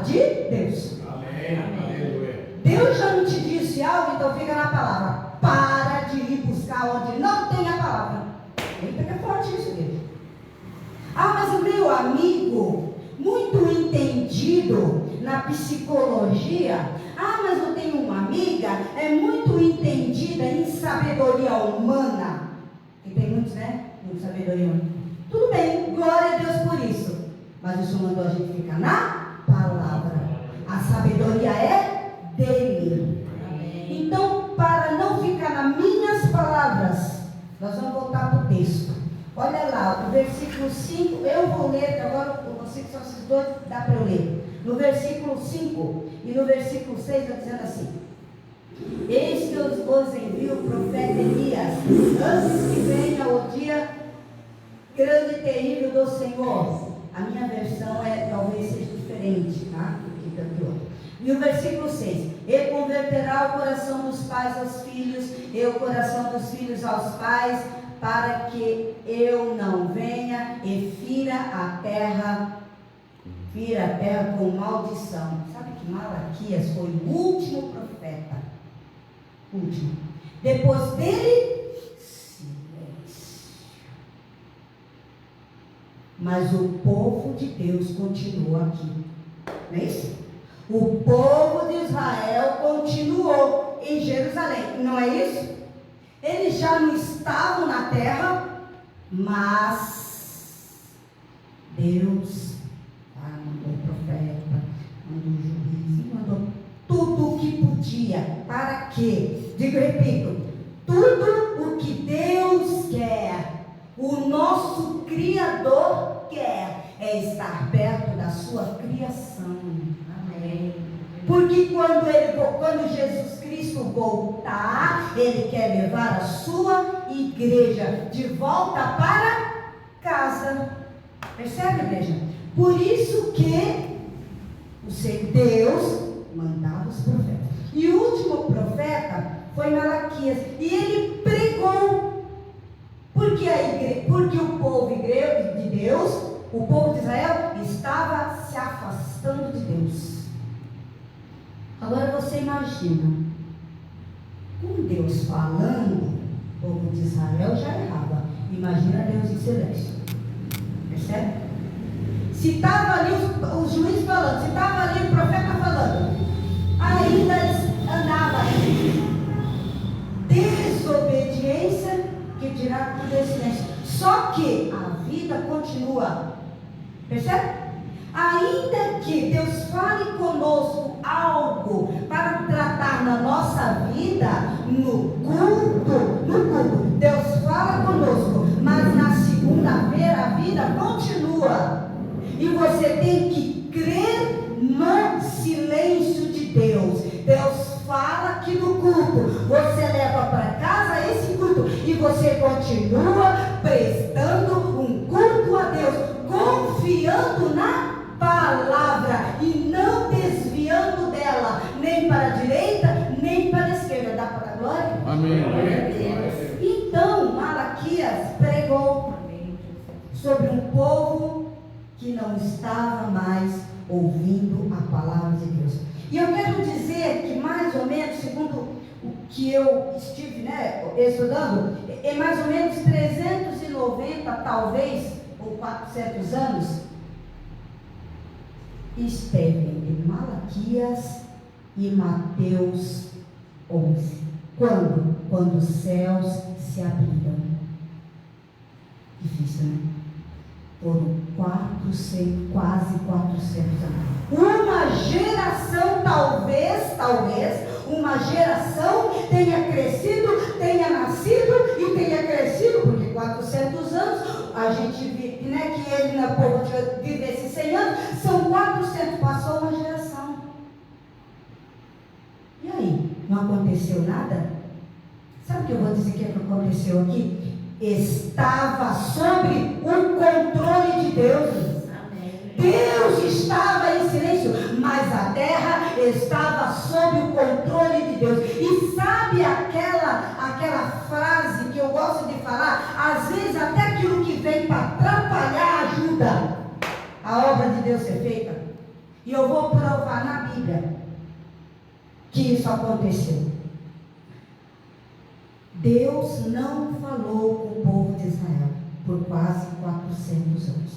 de Deus. Amém. Deus já não te disse algo, então fica na palavra. Para de ir buscar onde não tem a palavra. Eita, que é forte isso, Deus. Ah, mas o meu amigo, muito entendido na psicologia. Ah, mas eu tenho uma amiga, é muito entendida em sabedoria humana. E tem muitos, né? Muita sabedoria humana. Tudo bem, glória a Deus por isso. Mas o Senhor mandou a gente ficar na palavra. A sabedoria é dele. Amém. Então, para não ficar nas minhas palavras, nós vamos voltar para o texto. Olha lá, o versículo 5, eu vou ler, agora eu consigo só esses dois, dá para eu ler. No versículo 5 e no versículo 6, está dizendo assim: eis que eu vos envio o profeta Elias, antes que venha o dia grande e terrível do Senhor. A minha versão talvez seja diferente, tá? E o versículo 6: e converterá o coração dos pais aos filhos, e o coração dos filhos aos pais, para que eu não venha e fira a terra com maldição. Sabe que Malaquias foi o último profeta? Último. Depois dele, silêncio. Mas o povo de Deus continua aqui. Não é isso? O povo de Israel continuou em Jerusalém. Não é isso? Eles já não estavam na terra, mas Deus mandou profeta, mandou juiz, mandou tudo o que podia. Para quê? Digo, repito, tudo o que Deus quer, o nosso Criador quer, é estar perto da sua criação. Amém. Porque quando Jesus Cristo voltar, Ele quer levar a sua igreja de volta para casa. Percebe, igreja? Por isso que Deus mandava os profetas. E o último profeta foi Malaquias. E ele pregou. Porque o povo de Deus, o povo de Israel, estava se afastando de Deus. Agora você imagina, com Deus falando, o povo de Israel já errava. Imagina Deus em silêncio. Percebe? Se estava ali o juiz falando, se estava ali o profeta falando, ainda andava em desobediência, que dirá tudo esse silêncio. Só que a vida continua. Percebe? Ainda que Deus fale conosco algo para tratar na nossa vida, no culto, Deus fala conosco, mas na segunda-feira a vida continua. E você tem que crer no silêncio de Deus. Deus fala aqui no culto, você leva para casa esse culto e você continua prestando um culto a Deus, confiando na palavra e não desviando dela, nem para a direita, nem para a esquerda. Dá para dar glória? Amém. Então, Malaquias pregou sobre um povo que não estava mais ouvindo a palavra de Deus. E eu quero dizer que mais ou menos, segundo o que eu estive estudando, é mais ou menos 390, talvez, ou 400 anos, esteve entre Malaquias e Mateus 11. Quando? Quando os céus se abriram. Difícil, né? Foram quase 400 anos. Uma geração, talvez, uma geração tenha crescido, tenha nascido e tenha crescido, porque 400 anos, a gente vive, né, que ele na povo vive esses 100 anos, são 400, passou uma geração. E aí, não aconteceu nada? Sabe o que eu vou dizer que aconteceu aqui? Estava sob o controle de Deus. Deus estava em silêncio, mas a terra estava sob o controle de Deus. E sabe aquela frase que eu gosto de falar? Às vezes até aquilo que vem para atrapalhar ajuda a obra de Deus ser feita. E eu vou provar na Bíblia que isso aconteceu. Deus não falou com o povo de Israel por quase 400 anos.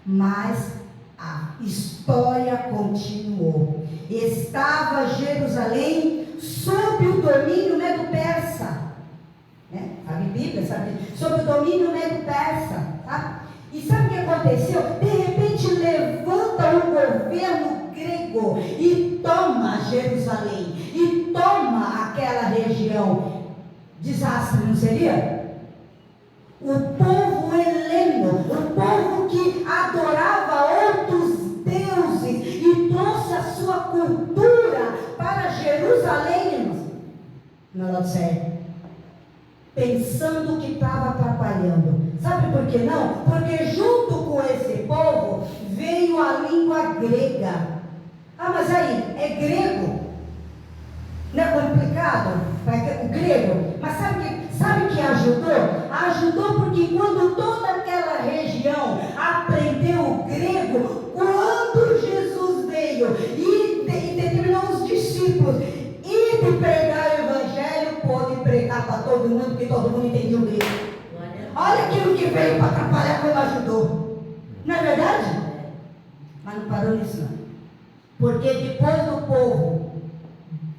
Mas a história continuou. Estava Jerusalém sob o domínio medo-persa. Sabe Bíblia, sabe? Sob o domínio medo-persa. Tá? E sabe o que aconteceu? De repente levanta um governo grego e toma Jerusalém. E toma aquela região. Desastre, não seria? O povo heleno, o povo que adorava outros deuses e trouxe a sua cultura para Jerusalém, na Laodiceia, pensando que estava atrapalhando. Sabe por que não? Porque junto com esse povo veio a língua grega. Ah, mas aí, é grego? Não é complicado? O grego? Mas sabe que ajudou? Ajudou porque quando toda aquela região aprendeu o grego, quando Jesus veio e determinou os discípulos e de pregar o evangelho, pôde pregar para todo mundo, porque todo mundo entendia o grego. Olha aquilo que veio para atrapalhar como ajudou. Não é verdade? Mas não parou nisso não. Porque depois do povo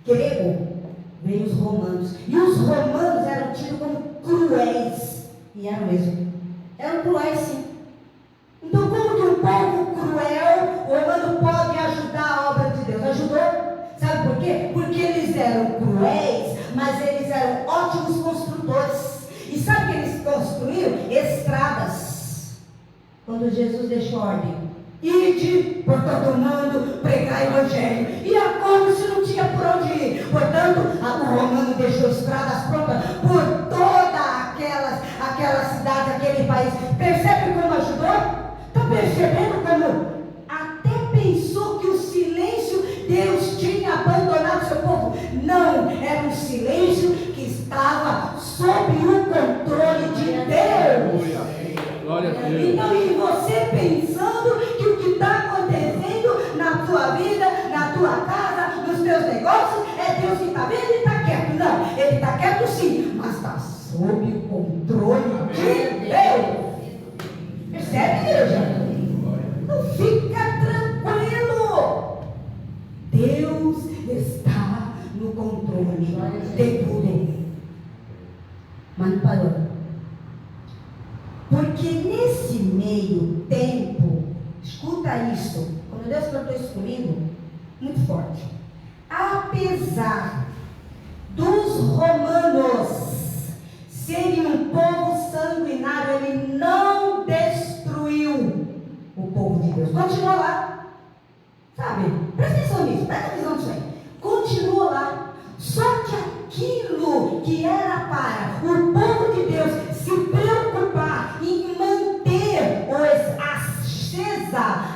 grego, veio os romanos. E os romanos eram tidos como cruéis. E eram mesmo. Eram cruéis, sim. Então, como que um povo cruel, romano, pode ajudar a obra de Deus? Ajudou. Sabe por quê? Porque eles eram cruéis, mas eles eram ótimos construtores. E sabe o que eles construíram? Estradas. Quando Jesus deixou ordem: ide por todo mundo, pregar o evangelho. E é como se não tinha por onde ir. Portanto, o romano deixou estradas prontas por toda aquela cidade, aquele país. Percebe como ajudou? Está percebendo como até pensou que o silêncio, Deus tinha abandonado seu povo? Não, era um silêncio que estava sob o controle de Deus. Glória a Deus. Então, e você pensando que o que está acontecendo na tua vida, na tua casa, nos teus negócios, é Deus que está vendo e está quieto. Não, Ele está quieto sim, mas está sob o controle de Deus. Percebe, igreja? Então fica tranquilo. Deus está no controle de tudo. Mas não parou. Porque nesse meio tempo, escuta isso, quando Deus plantou isso comigo, muito forte. Apesar dos romanos serem um povo sanguinário, ele não destruiu o povo de Deus. Continua lá, sabe? Presta atenção nisso, presta atenção nisso aí. Continua lá. Só que aquilo que era para o povo de Deus se preocupar em manter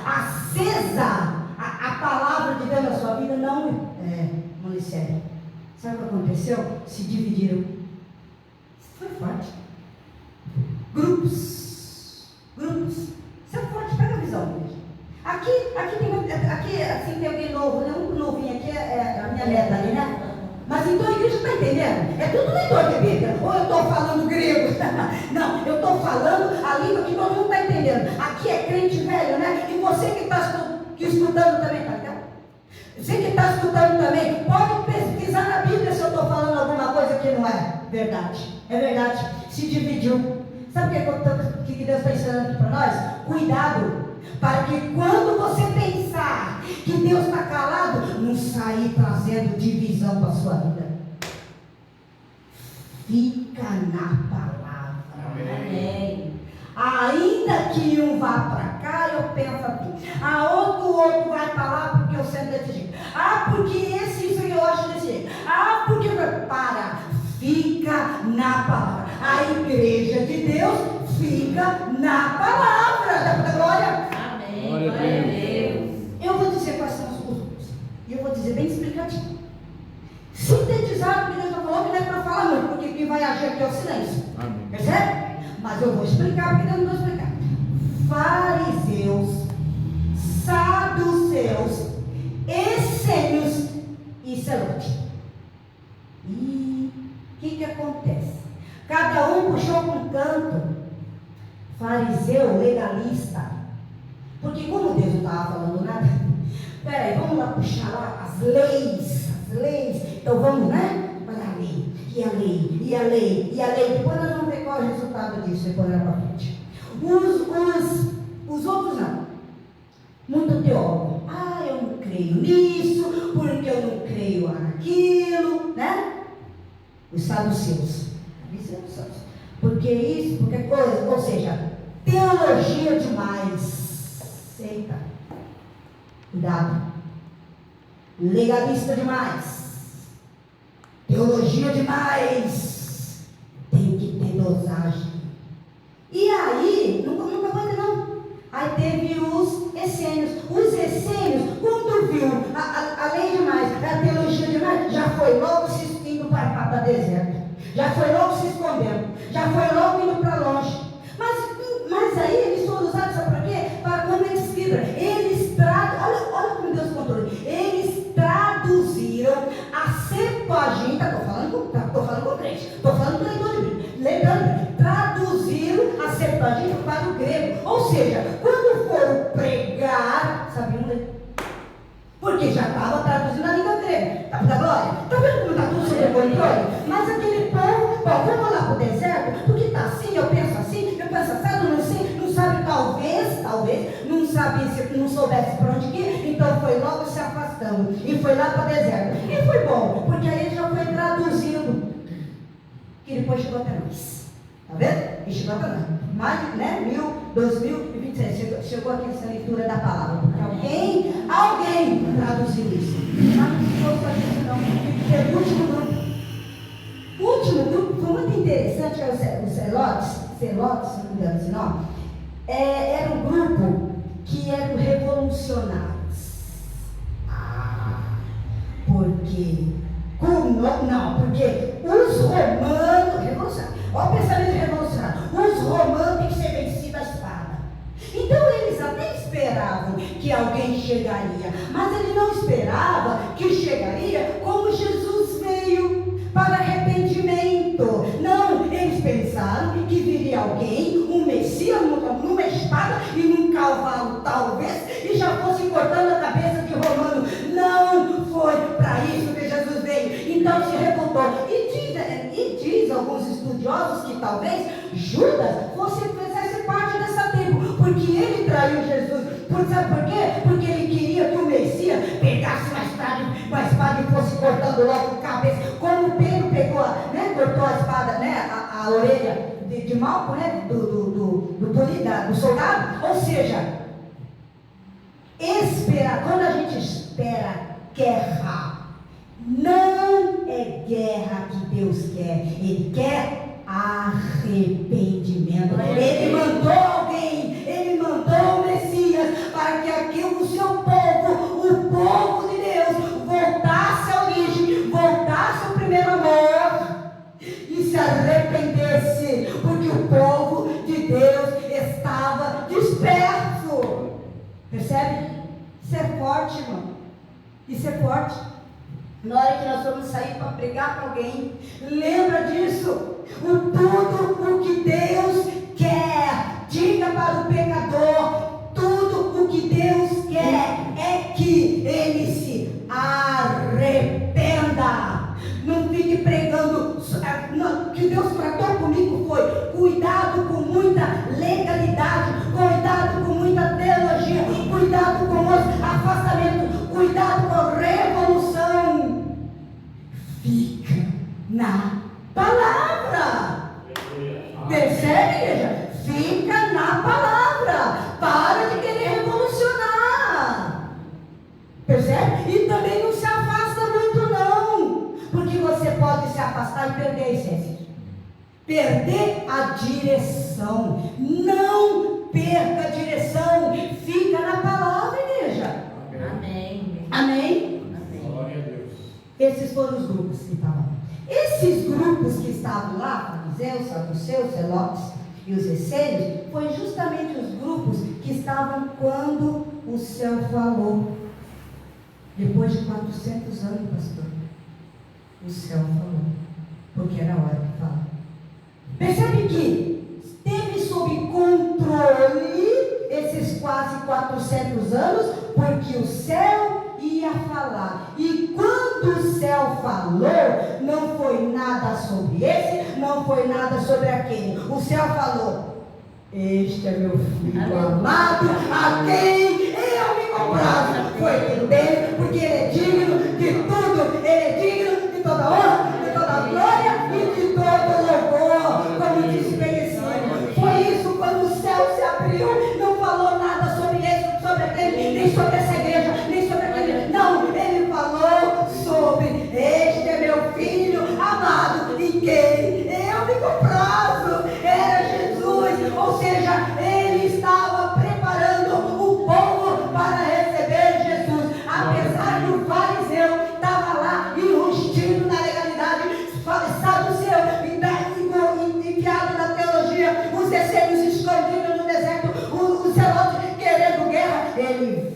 acesa a palavra de Deus na sua vida, não lhe serve. Sabe o que aconteceu? Se dividiram. Isso foi forte. Grupos. Isso é forte, pega a visão. Aqui tem alguém novo, né? Um novinho aqui é a minha neta ali, né? Mas então a igreja está entendendo? É tudo leitor de Bíblia. Ou eu estou falando grego? Não, eu estou falando a língua que todo mundo está entendendo. Aqui é crente velho, né? E você que está escutando também, tá ligado? Você que está escutando também, pode pesquisar na Bíblia se eu estou falando alguma coisa que não é verdade. É verdade. Se dividiu. Sabe o que Deus está ensinando aqui para nós? Cuidado. Para que quando você pensar que Deus está calado, não sair trazendo divisão para a sua vida. Fica na palavra. Amém. Ainda que um vá para cá, eu penso aqui. O outro vai para lá porque eu sento desse jeito. Porque isso eu acho desse jeito. Porque fica na palavra. A igreja de Deus fica na palavra da glória. Glória a Deus. Eu vou dizer quais são os grupos. E eu vou dizer bem explicativo. Sintetizar, porque Deus já falou que não é para falar muito, porque quem vai agir aqui é o silêncio. Amém. Percebe? Mas eu vou explicar, porque Deus não vai explicar. Fariseus, saduceus Isso é Lute. E o que acontece? Cada um puxou para um canto. Fariseu, legalista. Porque como Deus não estava falando nada, peraí, vamos lá puxar lá as leis. Então vamos, né? Olha a lei, e a lei, e a lei, e a lei. Depois nós vamos ver qual é o resultado disso, depois lá para frente. Os outros não. Muito teólogo. Eu não creio nisso, porque eu não creio naquilo, né? Os saduceus. Porque isso, porque coisa, ou seja, teologia demais. Eita. Cuidado. Legalista demais. Teologia demais. Tem que ter dosagem. E aí, nunca vai não. Aí teve os essênios. Os essênios, quando viu a lei demais, a teologia demais, já foi logo se indo para o deserto. Já foi logo se escondendo. Já foi logo indo para longe. Mas aí eles foram usados, sabe para quê? Para como eles escreveram. Olha como Deus controlou. Eles traduziram a Septuaginta. Estou falando com crente. Estou falando com leitor de Bíblia. Lembrando, traduziram a Septuaginta para o grego. Ou seja, quando foram pregar, sabiam ler. Porque já estava traduzindo a língua grega. Tá da glória? Está vendo como está tudo sob controle? Mas aquele povo, vamos lá para o deserto, porque está assim, eu penso assado, não sei, não sabe, talvez, não sabe, se não soubesse para onde ir, então foi logo se afastando, e foi lá para o deserto. E foi bom, porque aí ele já foi traduzindo, que depois chegou até nós. Está vendo? E chegou até nós. Mais de 2026, chegou aqui essa leitura da palavra, porque alguém traduziu isso. Não vou fazer isso não, porque o último grupo foi muito interessante, é o Zelotes, se não me engano esse nome, era um grupo que eram revolucionários. Porque os romanos, revolucionários, olha o pensamento revolucionário, os romanos têm que ser vencidos à espada. Então eles até esperavam que alguém chegaria, mas eles não esperavam que chegaria como Jesus veio, para arrependimento. Não, eles pensaram que viria alguém, um Messias, numa espada e num cavalo, talvez, e já fosse cortando a cabeça de romano. Não foi para isso que Jesus veio. Então se revoltou. E diz alguns estudiosos que talvez Judas fizesse parte dessa tribo, porque ele traiu Jesus. Sabe por quê? Porque ele queria que o Messias pegasse uma espada e fosse cortando logo a cabeça, como Pedro pegou, cortou a espada, a orelha de Malco, do soldado. Ou seja, quando a gente espera guerra, não é guerra que Deus quer, Ele quer arrependimento. Ele mandou alguém, Ele mandou o Messias para que o seu povo, o povo de Deus, voltasse à origem, voltasse ao primeiro amor e se arrependesse, porque o povo de Deus estava disperso. Percebe? Isso é forte, irmão. Isso é forte. Na hora que nós vamos sair para pregar para alguém, lembra disso. Tudo o que Deus quer, diga para o pecador, tudo o que Deus quer é que ele se arrependa. Não fique pregando. O que Deus tratou comigo foi cuidado com muita legalidade, cuidado com muita teologia, cuidado com o afastamento, cuidado com a revolução. Fica na palavra. Percebe, igreja? Fica na palavra. Para de querer revolucionar. Percebe? E também não se afasta muito não, porque você pode se afastar e perder a essência, perder a direção. Não perca a direção. Fica na palavra, igreja. Amém. Amém? Glória a Deus. Esses foram os grupos que estavam. Esses grupos que estavam lá, fariseus, saduceus, zelotes e os essênios, foi justamente os grupos que estavam quando o céu falou. Depois Depois de 400 anos, pastor, o céu falou, porque era a hora de falar. Percebe que esteve sob controle esses quase 400 anos, porque o céu ia falar. E quando o céu falou, não foi nada sobre esse, não foi nada sobre aquele. O céu falou: este é meu filho amado, a quem eu me comprazo. Foi aquilo dele, porque ele é digno de tudo, ele é digno de toda honra, de toda glória e de todo louvor, como disse Benedicino. Foi isso quando o céu se abriu, não falou nada sobre esse, sobre aquele, nem sobre essa igreja, nem sobre aquele. Não, ele falou sobre: este é meu filho amado, em quem eu me comprazo. Era Jesus, ou seja, ele estava preparando o povo para receber Jesus. Apesar que o fariseu estava lá enrustido na legalidade, saduceu, enfiado na teologia, os essênios escondidos no deserto, os zelotes querendo guerra, ele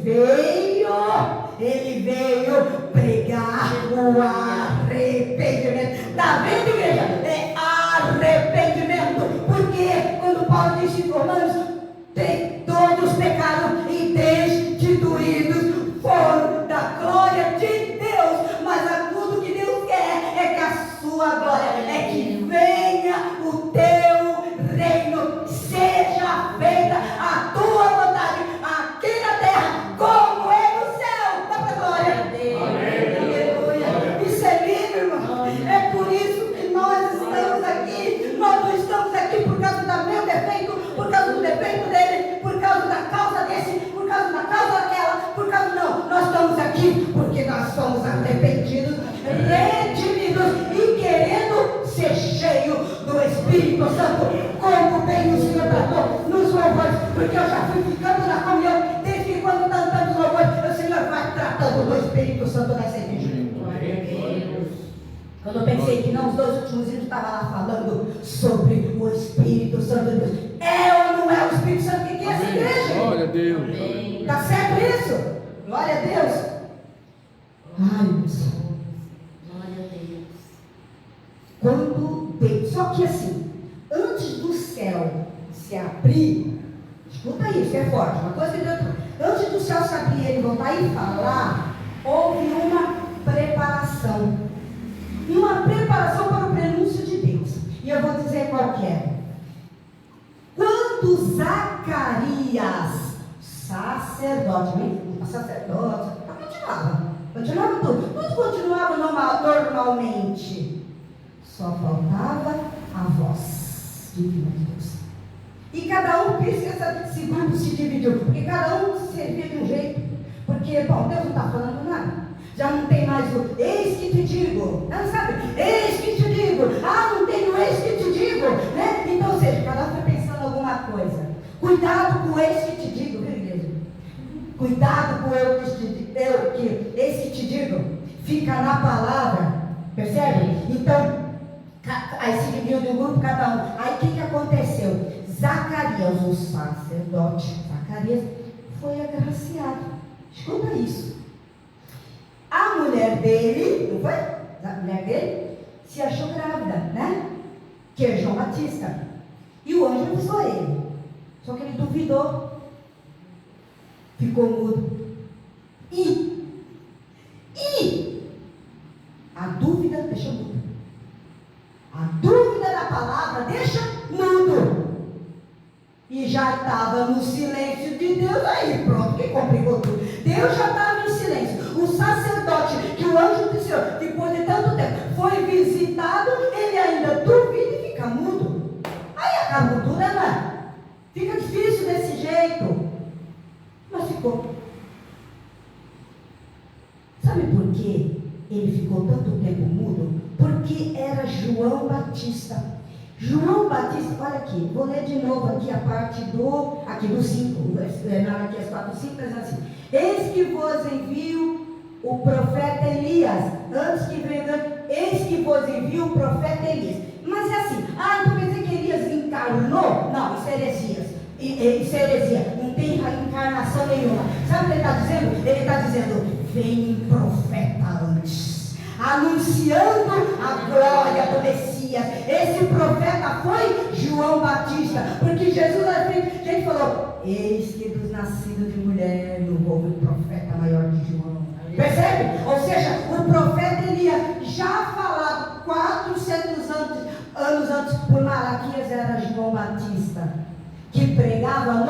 veio pregar o arrependimento. Está vendo, igreja? É arrependimento. Porque quando Paulo disse em Romanos, todos pecaram e destituídos foram da glória de Deus. Mas tudo que Deus quer é que a sua glória, é que venha o teu reino, seja feita a tua vontade aqui na terra, como é no céu. Dá para glória a Deus. Aleluia. Isso é lindo, irmão. É por isso que nós estamos aqui. Nós não estamos aqui por causa do meu defeito, por causa do defeito dele, por causa da causa desse, por causa da causa daquela, por causa não. Nós estamos aqui porque nós somos arrependidos, redimidos e querendo ser cheio do Espírito Santo, como bem o Senhor tratou nos louvores, porque eu já fui ficando na comunhão, desde quando cantamos louvores, o Senhor vai tratando do Espírito Santo nessa igreja. Quando eu pensei que não, os 2 últimos hinos estavam lá falando sobre o Espírito Santo de Deus. É ou não é o Espírito Santo que é essa igreja? Glória a Deus. Está certo isso? Glória a Deus. Ai, meu Senhor. Glória a Deus. Quando Deus, só que assim, antes do céu se abrir, escuta isso, é forte, uma coisa que Deus, antes do céu se abrir e ele voltar e falar, houve uma preparação. E uma preparação para o prenúncio de Deus. E eu vou dizer qual que é. Quando Zacarias, sacerdote, continuava tudo continuava normalmente. Só faltava a voz divina de Deus. E cada um precisa, esse grupo se dividiu, porque cada um servia de um jeito. Porque, bom, Deus não está falando nada. Já não tem mais o eis que te digo, não sabe? Eis que te digo, não tenho eis que te digo, né? Então, ou seja, cada um foi pensando alguma coisa. Cuidado com o eis que te digo, viu, igreja? Cuidado com o eis que te digo, fica na palavra, percebe? Então, aí se dividiu de um grupo cada um. Aí o que aconteceu? Zacarias, o sacerdote, Zacarias, foi agraciado. Escuta isso. A mulher dele, não foi? A mulher dele se achou grávida, né? Que é João Batista. E o anjo avisou ele. Só que ele duvidou. Ficou mudo. E a dúvida deixa mudo. A dúvida da palavra deixa mudo. E já estava no silêncio de Deus. Aí pronto, que complicou tudo. Deus já estava em silêncio. O sacerdote, que o anjo do Senhor, depois de tanto tempo, foi visitado, ele ainda duvida e fica mudo. Aí acabou tudo, né? Fica difícil desse jeito. Mas ficou. Sabe por quê ele ficou tanto tempo mudo? Porque era João Batista. João Batista, olha aqui, vou ler de novo aqui a parte do 5, Malaquias 4, 5, dizendo assim: eis que vos envio o profeta Elias, eis que vos envio o profeta Elias. Mas é assim, então quer dizer que Elias encarnou? Não, isso é heresia. Isso é heresia, não tem encarnação nenhuma. Sabe o que ele está dizendo? Ele está dizendo: vem um profeta profeta antes, anunciando a glória do Messias. Esse profeta foi João Batista, porque Jesus gente falou: eis que dos nascidos de mulher não houve profeta maior que João. Percebe? Ou seja, o profeta Elias, já falado 400 anos antes por Malaquias, era João Batista, que pregava no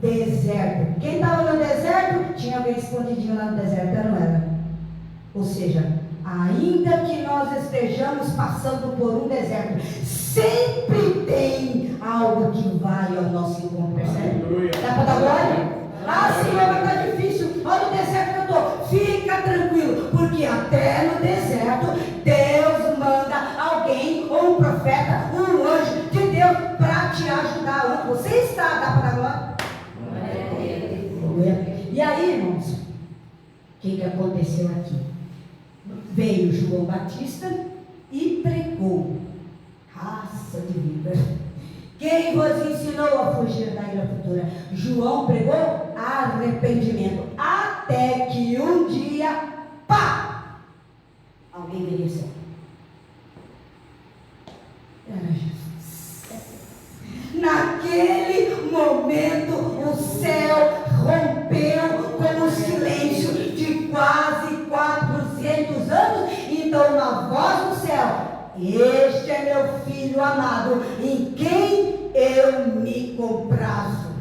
deserto. Quem estava no deserto, tinha alguém escondidinho lá no deserto, não era? Ou seja, ainda que nós estejamos passando por um deserto, sempre tem algo que vai ao nosso encontro, percebe? Dá para dar glória? Ah, Senhor, está difícil, olha o deserto que eu estou. Fica tranquilo, porque até no deserto Deus manda alguém, ou um profeta, um anjo de Deus para te ajudar. Onde você está, dá para dar glória? E aí, irmãos, o que aconteceu aqui? Veio João Batista e pregou: raça de víbora, quem vos ensinou a fugir da ira futura? João pregou arrependimento, até que um dia, pá, alguém veio céu. Era Jesus. Naquele momento o céu rompeu com o silêncio de quase 400 anos. Então, na voz do céu: este é meu filho amado, em quem eu me comprazo.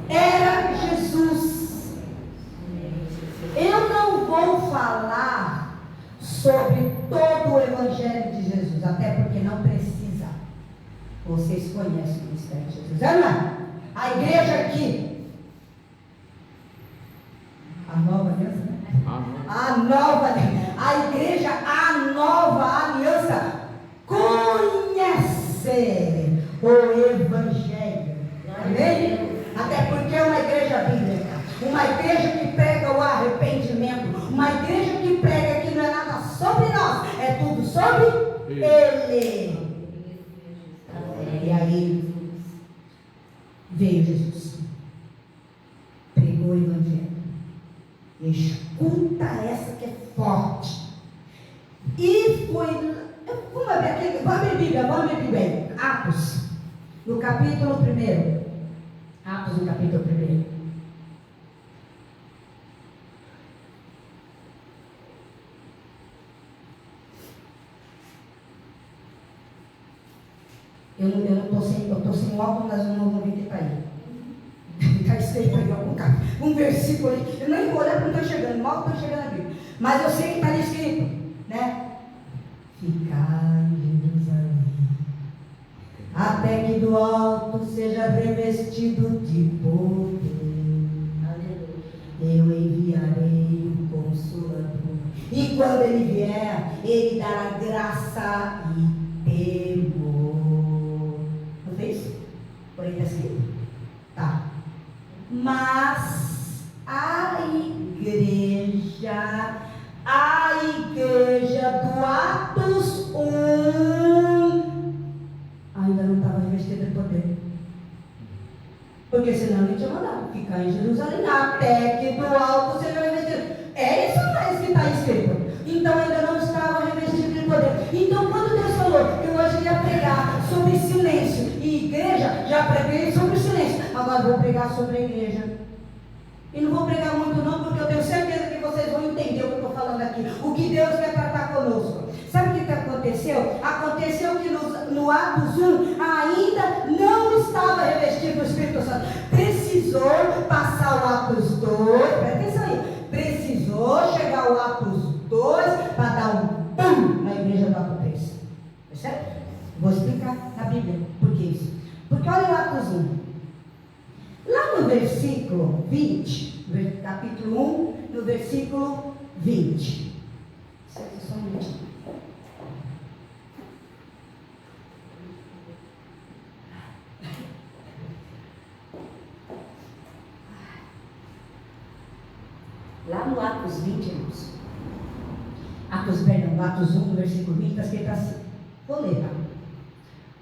Era Jesus. Eu não vou falar sobre todo o Evangelho de Jesus, até porque não precisa. Vocês conhecem o ministério de Jesus, não é? A igreja aqui, a nova aliança, né? A igreja, a nova aliança, conhece o Evangelho. Amém? Até porque é uma igreja bíblica, uma igreja que prega o arrependimento, uma igreja que prega que não é nada sobre nós, é tudo sobre Ele. E aí veio Jesus, pregou o Evangelho. Escuta essa que é forte. E foi. Vamos abrir aqui, vamos abrir Bíblia. Atos, no capítulo 1. Atos, no capítulo 1. Eu estou sem óculos, mas eu não vou ver que está aí. Está escrito aí algum cara. Um versículo ali. Eu nem vou olhar porque não estou chegando, mal estou chegando aqui. Mas eu sei que está ali escrito, né? Ficar em Jerusalém, até que do alto seja revestido de poder. Eu enviarei o Consolador, e quando ele vier, ele dará graça e temor. Não fez? Por aí está escrito? Tá. Mas a igreja do Atos 1 ainda não estava revestida de poder. Porque senão ele tinha mandado ficar em Jerusalém até que do alto seja revestido. É isso mesmo que está escrito. Então ainda não estava revestido de poder. Então quando Deus falou que hoje ia pregar sobre silêncio e igreja, já preguei sobre silêncio. Agora vou pregar sobre a igreja. E não vou pregar muito não, porque eu tenho certeza que vocês vão entender o que eu estou falando aqui. O que Deus quer tratar conosco. Sabe o que aconteceu? Aconteceu que no Atos 1 ainda não estava revestido do Espírito Santo. Precisou passar o Atos 2, presta atenção aí. Precisou chegar o Atos 2 para dar um pum na igreja do Atos 3. Percebe? Vou explicar na Bíblia por que isso. Porque olha o Atos 1. Lá no versículo 20, capítulo 1, no versículo 20. Só um minutinho. Lá no Atos 20, irmãos. Atos 1, no versículo 20, está escrito assim. Vou ler, tá?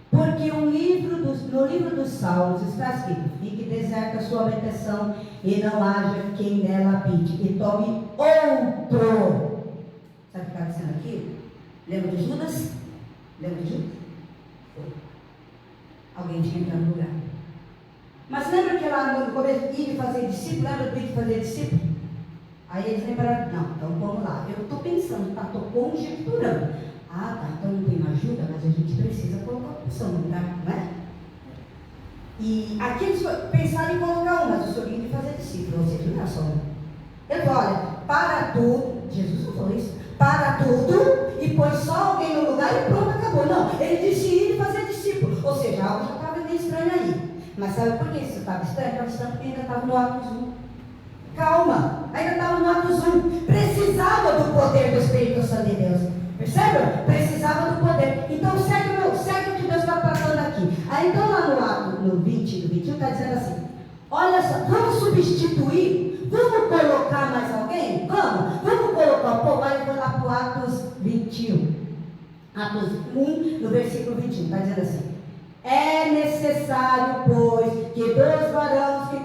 Porque no livro dos Salmos está escrito: fique deserta a sua habitação, e não haja quem nela habite, e tome outro dizendo aqui? Lembra de Judas? Lembra de Judas? Alguém tinha que entrar no lugar. Mas lembra que lá no começo, ir de fazer discípulo, lembra do ir de fazer discípulo? Aí eles lembraram, não, então vamos lá. Eu estou pensando, tá? Estou conjecturando. Ah, tá, então não tem ajuda, mas a gente precisa colocar a opção no lugar, não é? E aqui eles pensaram em colocar um, mas o senhor de fazer discípulo, ou seja, não é só um. Ele falou, olha, para tudo, Jesus não falou isso, para tudo e põe só alguém no lugar e pronto, acabou. Não, ele disse ir e fazer discípulo, ou seja, algo já estava meio estranho aí. Mas sabe por que isso estava estranho? Estava estranho porque ainda estava no Atos 1. Calma, ainda estava no Atos 1. Precisava do poder do Espírito Santo de Deus. Percebe? Precisava do poder. Então segue o que Deus está tratando aqui. Aí então lá no Atos, no 20, no 21, está dizendo assim, olha só, vamos substituir, vamos colocar mais alguém? Vamos colocar o povo. Aí eu vou lá para o Atos 21. Atos 1, no versículo 21, está dizendo assim, é necessário, pois, que 2 varões que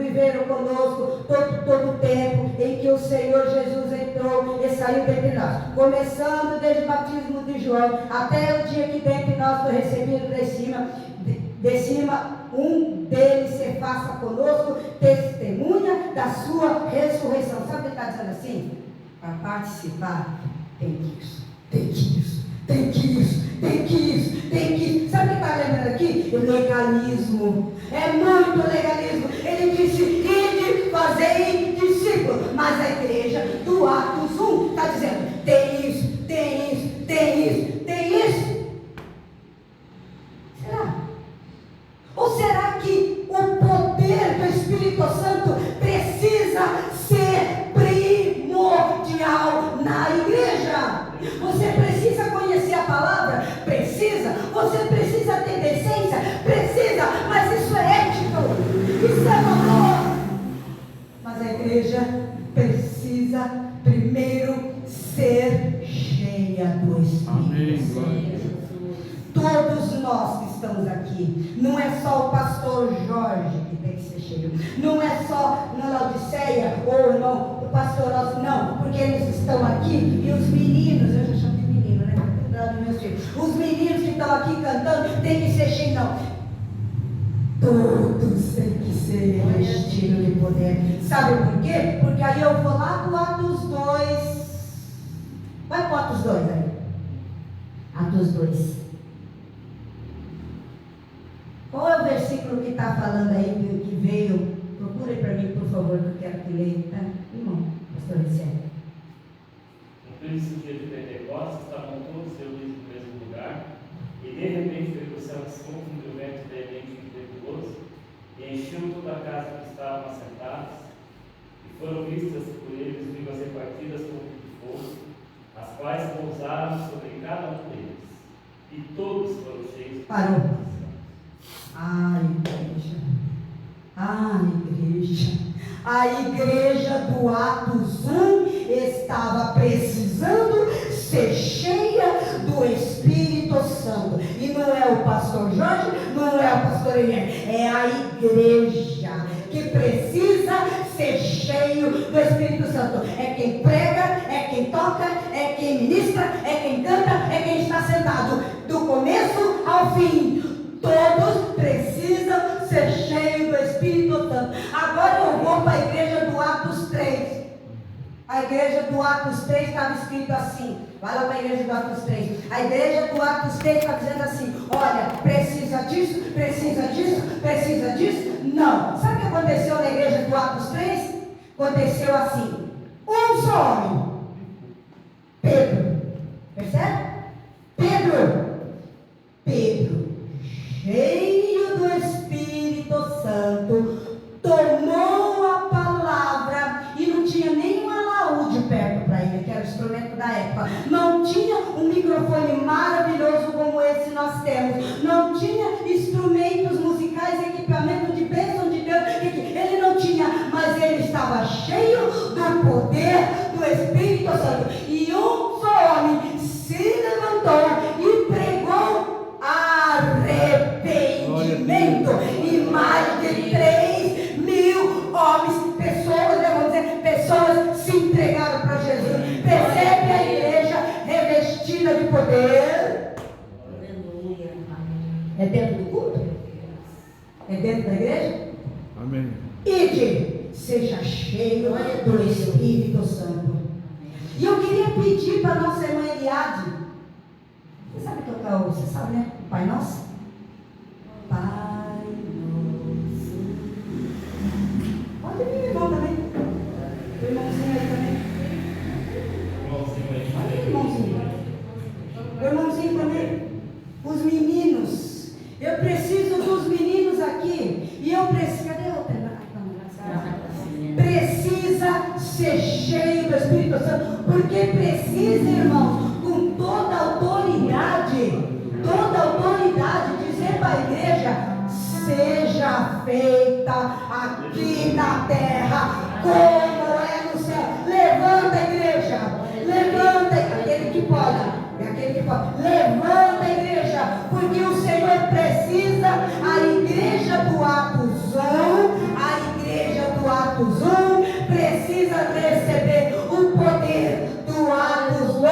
viveram conosco todo o tempo em que o Senhor Jesus entrou e saiu dentre nós, começando desde o batismo de João, até o dia que dentre nós foi recebido de cima, um deles se faça conosco testemunha da sua ressurreição. Sabe o que ele está dizendo assim? Para participar, tem que isso. Sabe o que está lembrando aqui? O legalismo. É muito legalismo. Ele disse, ide, fazei discípulos. Mas a igreja do Atos 1 está dizendo, tem isso. Será? Ou será que o poder do Espírito Santo precisa ser primordial na igreja? Você precisa conhecer a palavra? Precisa. Você precisa ter decência? Precisa. Mas isso é ético. Isso é valor. Mas a igreja precisa primeiro ser cheia do Espírito Santo. Todos nós que estamos aqui, não é só o pastor Jorge que tem que ser cheio, não é só na Laodiceia ou não, o pastor Osmo, não, porque eles estão aqui e os meninos, eu já chamo de menino, né? Cuidado, meus filhos, os meninos que estão aqui cantando tem que ser cheio, não. Todos têm que ser revestidos de poder. Sabe por quê? Porque aí eu vou lá para o Atos 2. Vai para o Atos 2 aí. Atos 2. Qual é o versículo que está falando aí, que veio? Procure para mim, por favor, que eu quero que leia, tá? Irmão, pastor Vicente. Cumprindo-se o dia de Pentecostes, estavam todos reunidos no mesmo lugar, e de repente veio do céu um como de um vento veemente e impetuoso, e encheu toda a casa que estavam assentados, e foram vistas por eles vivas repartidas como de fogo, as quais pousaram sobre cada um deles, e todos foram cheios de Parou. A igreja do Atos 1 estava precisando ser cheia do Espírito Santo. E não é o pastor Jorge, não é o pastor Eliane, é a igreja que precisa ser cheio do Espírito Santo. É quem prega, é quem toca, é quem ministra, é quem canta, é quem está sentado do começo ao fim. Todos precisam ser cheios do Espírito Santo. Agora eu vou para a igreja do Atos 3. A igreja do Atos 3 estava escrito assim. Vai lá para a igreja do Atos 3. A igreja do Atos 3 está dizendo assim: olha, precisa disso, precisa disso, precisa disso. Não. Sabe o que aconteceu na igreja do Atos 3? Aconteceu assim: um só homem, Pedro. Percebe? Pedro, cheio do Espírito Santo, tomou a palavra e não tinha nem um alaúde perto para ele, que era o instrumento da época. Não tinha um microfone maravilhoso como esse nós temos. Não tinha instrumentos musicais, equipamento de bênção de Deus. Ele não tinha, mas ele estava cheio do poder do Espírito Santo. E um só homem se levantou e pregou arrependimento, e mais de 3.000 homens, pessoas se entregaram para Jesus. Percebe a igreja dentro da igreja? Amém. Ide, seja cheio do Espírito Santo. E eu queria pedir para a nossa irmã Eliade. Você sabe tocar o, você sabe, né? O Pai Nosso? Pai Nosso. Pode vir, irmão, também. O irmãozinho aí também. Olha aí, irmãozinho. O irmãozinho também. Os meninos. Eu preciso dos meninos aqui. E eu preciso. Cadê o pedaço? Precisa ser cheio do Espírito Santo. Porque precisa, irmãos, com toda autoridade, dizer para a igreja: seja feita aqui na terra como é no céu. Levanta a igreja, levanta, aquele que pode. Levanta a igreja, porque o Senhor precisa, a igreja do Atos 1 precisa receber o poder do Atos 2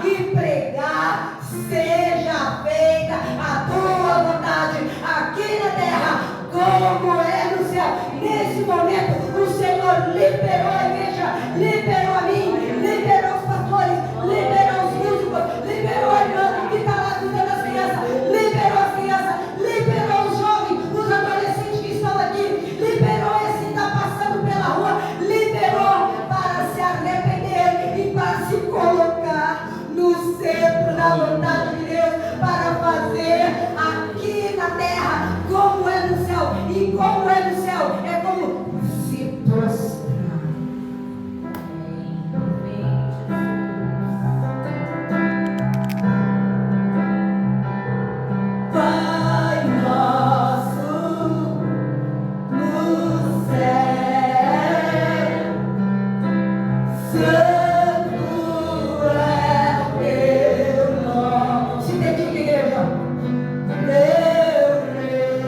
e pregar: seja feita a tua vontade aqui na terra como é no céu. Nesse momento o Senhor liberou a igreja, liberou a mim, liberou os pastores, liberou os músicos, liberou a irmã que está lá cuidando das crianças, liberou as crianças, liberou os jovens, os adolescentes que estão aqui, liberou esse que está passando pela rua, liberou para se arrepender e para se colocar no centro da vontade de Deus, para fazer aqui na terra como é no céu. E como é no céu, é como se prostrar. Pai nosso no céu, santo é o teu nome. Se dedica, igreja. Teu reino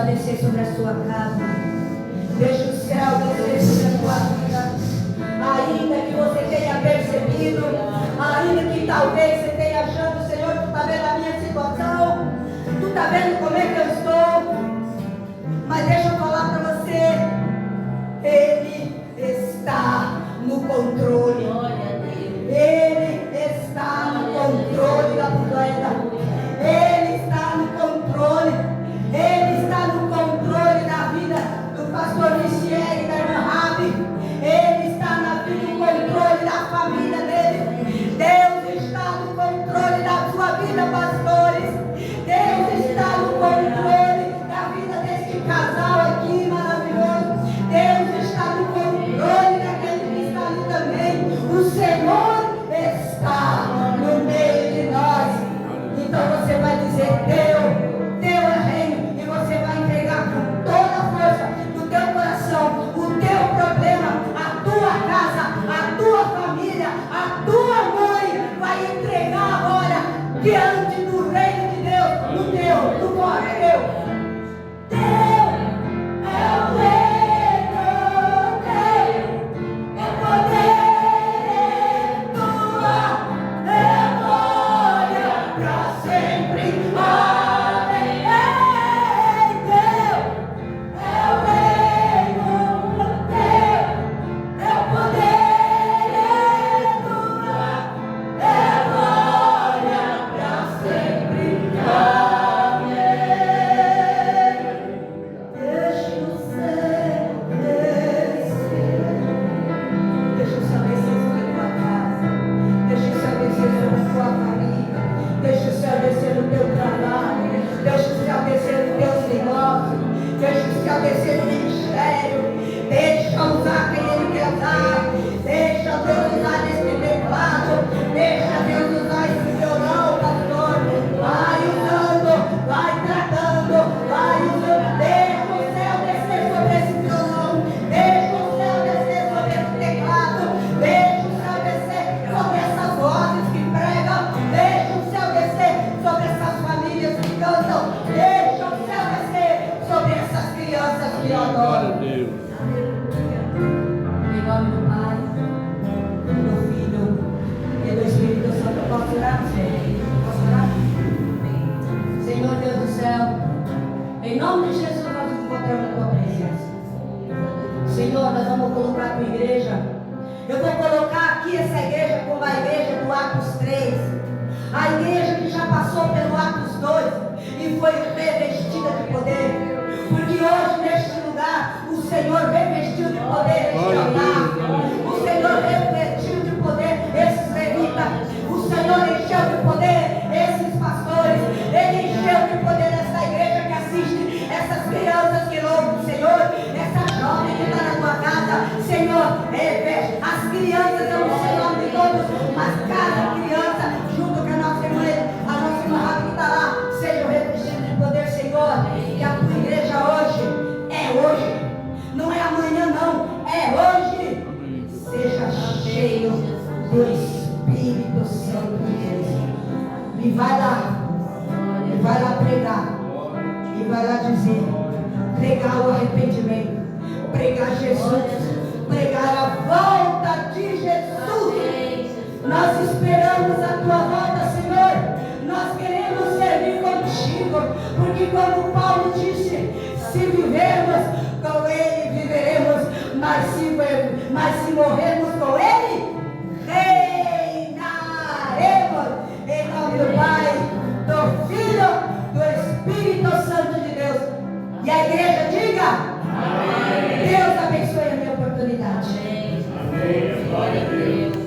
descer sobre a sua casa. Deixa o céu descer sobre a tua vida. Ainda que você tenha percebido, ainda que talvez você tenha achando: Senhor, tu está vendo a minha situação, tu está vendo como é que eu estou. Mas deixa eu falar para você, Ele está no controle. Ele está no controle da tua vida. Ele está no controle. Ele está no controle da vida do pastor Michele e da irmã Rabi. Ele está no usar quem Ele quer usar. Deixa Deus usar esse teclado. Deixa Deus usar esse violão, pastor. Vai usando, vai tratando, vai usando. Deixa o céu descer sobre esse violão. Deixa o céu descer sobre esse teclado. Deixa o céu descer sobre essas vozes que pregam. Deixa o céu descer sobre essas famílias que cantam. Deixa o céu descer sobre essas crianças que Glória a adoram. Deus. Em nome do Pai, do Filho e do Espírito Santo, eu posso orar? Posso orar? Senhor Deus do céu, em nome de Jesus nós nos encontramos na tua presença. Senhor, nós vamos colocar a tua igreja. Eu vou colocar aqui essa igreja como a igreja do Atos 3. A igreja que já passou pelo Atos 2 e foi revestida de poder. Porque hoje neste lugar o Senhor revestiu de poder este altar. O Senhor revestiu de poder esses levitas. O Senhor encheu de poder esses pastores. Ele encheu de poder essa igreja que assiste, essas crianças que louvam o Senhor, essa jovem que está na tua casa. Senhor, reveste as crianças, eu não sei o nome de todos, mas cada criança, junto com a nossa irmã Rabi que está lá, seja revestido de poder, Senhor. Que a tua igreja hoje, não é amanhã não, é hoje. Seja cheio do Espírito Santo de Deus. E vai lá pregar, e vai lá dizer, pregar o arrependimento, pregar Jesus, pregar a volta de Jesus. Nós esperamos a tua volta, Senhor. Nós queremos servir contigo, porque como Paulo disse, se vivermos com Ele, viveremos, mas se morrermos com Ele, reinaremos. Em nome do Pai, do Filho, do Espírito Santo de Deus. E a igreja diga, amém. Deus abençoe a minha oportunidade. Amém. Glória a Deus.